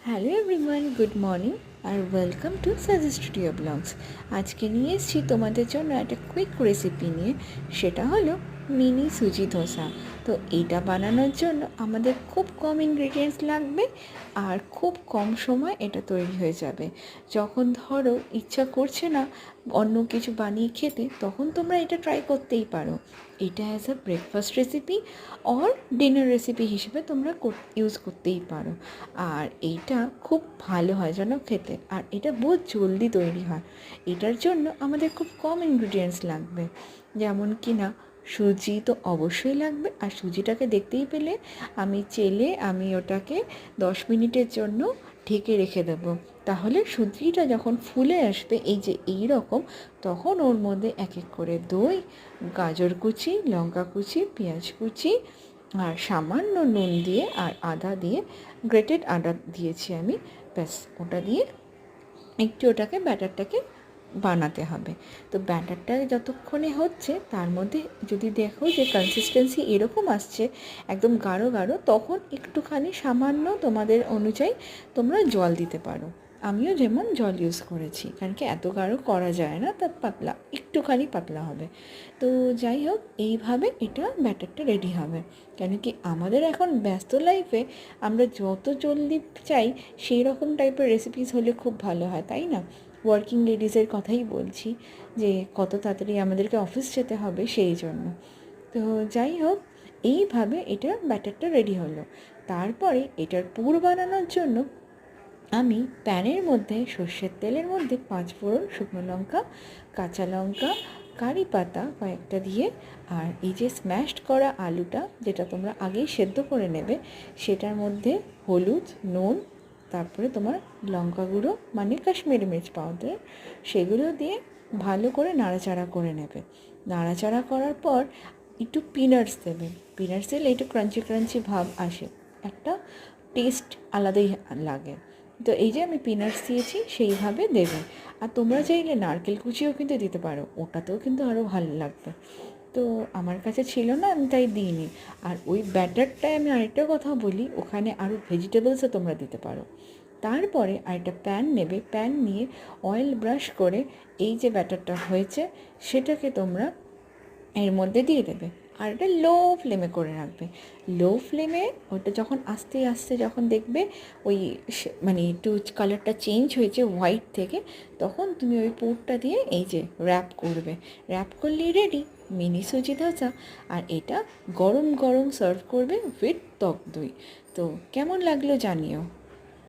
Hello everyone, good morning আর welcome to Sajes studio blogs. আজকে নিয়ে এসেছি তোমাদের জন্য একটা কুইক রেসিপি নিয়ে, সেটা হলো মিনি সুজি ধোসা। তো এইটা বানানোর জন্য আমাদের খুব কম ইনগ্রিডিয়েন্টস লাগবে আর খুব কম সময় এটা তৈরি হয়ে যাবে। যখন ধরো ইচ্ছা করছে না অন্য কিছু বানিয়ে খেতে, তখন তোমরা এটা ট্রাই করতেই পারো। এটা as a breakfast recipe or dinner recipe হিসেবে তোমরা ইউজ করতেই পারো। আর এইটা খুব ভালো হয় যেন খেতে, আর এটা বহুত জলদি তৈরি হয়। এটার জন্য আমাদের খুব কম ইনগ্রিডিয়েন্টস লাগবে, যেমন কি না সুজি তো অবশ্যই লাগবে। আর সুজিটাকে দেখতেই পেলে আমি ওটাকে 10 মিনিটের জন্য ঢেকে রেখে দেবো। তাহলে সুজিটা যখন ফুলে আসবে এই রকম, তখন ওর মধ্যে এক এক করে দই, গাজর কুচি, লঙ্কা কুচি, পেঁয়াজ কুচি আর সামান্য নুন দিয়ে আর আদা দিয়ে, গ্রেটেড আদা দিয়েছি আমি, ব্যাস ওটা দিয়ে একটু ওটাকে ব্যাটারটাকে বানাতে হবে। তো ব্যাটারটা যতক্ষণে হচ্ছে তার মধ্যে যদি দেখো যে কনসিস্টেন্সি এরকম আসছে একদম গাঢ় গাঢ়, তখন একটুখানি সামান্য তোমাদের অনুযায়ী তোমরা জল দিতে পারো। আমিও যেমন জল ইউজ করেছি, কারণ কি এত গাঢ় করা যায় না, তার পাতলা একটুখানি পাতলা হবে। তো যাই হোক, এইভাবে এটা ব্যাটারটা রেডি হবে। কেন কি আমাদের এখন ব্যস্ত লাইফে আমরা যত জলদি চাই সেই রকম টাইপের রেসিপিস হলে খুব ভালো হয়, তাই না? ওয়ার্কিং লেডিসের কথাই বলছি, যে কত তাড়াতাড়ি আমাদেরকে অফিস যেতে হবে সেই জন্য। তো যাই হোক, এইভাবে এটার ব্যাটারটা রেডি হলো। তারপরে এটার পুর বানানোর জন্য আমি প্যানের মধ্যে সর্ষের তেলের মধ্যে 5 ফোড়ন, শুকনো লঙ্কা, কাঁচা লঙ্কা, কারি পাতা কয়েকটা দিয়ে, আর এই যে স্ম্যাশড করা আলুটা যেটা তোমরা আগেই সেদ্ধ করে নেবে, সেটার মধ্যে হলুদ, নুন, তারপরে তোমার লঙ্কা গুঁড়ো মানে কাশ্মীরি মির্চ পাউডার, সেগুলো দিয়ে ভালো করে নাড়াচাড়া করে নেবে। নাড়াচাড়া করার পর একটু পিনাটস দেবে। পিনাটস দিলে একটু ক্রাঞ্চি ক্রাঞ্চি ভাব আসে, একটা টেস্ট আলাদাই লাগে। তো এই যে আমি পিনাটস দিয়েছি সেইভাবে দেবে। আর তোমরা চাইলে নারকেল কুচিও কিন্তু দিতে পারো, ওটাতেও কিন্তু আরও ভালো লাগবে। তো আমার কাছে ছিল না, আমি তাই দিইনি। আর ওই ব্যাটারটায় আমি আরেকটা কথা বলি, ওখানে আরও ভেজিটেবলসও তোমরা দিতে পারো। তারপরে আরেকটা প্যান নেবে, প্যান নিয়ে অয়েল ব্রাশ করে এই যে ব্যাটারটা হয়েছে সেটাকে তোমরা এর মধ্যে দিয়ে দেবে। আর এটা লো ফ্লেমে করে রাখবে। লো ফ্লেমে ওটা যখন আস্তে আস্তে যখন দেখবে ওই মানে একটু কালারটা চেঞ্জ হয়েছে হোয়াইট থেকে, তখন তুমি ওই পুরটা দিয়ে এই যে র্যাপ করবে। র্যাপ করলেই রেডি মিনি সুজি ধোসা। আর এটা গরম গরম সার্ভ করবে উইথ টক দই। তো কেমন লাগলো জানিও।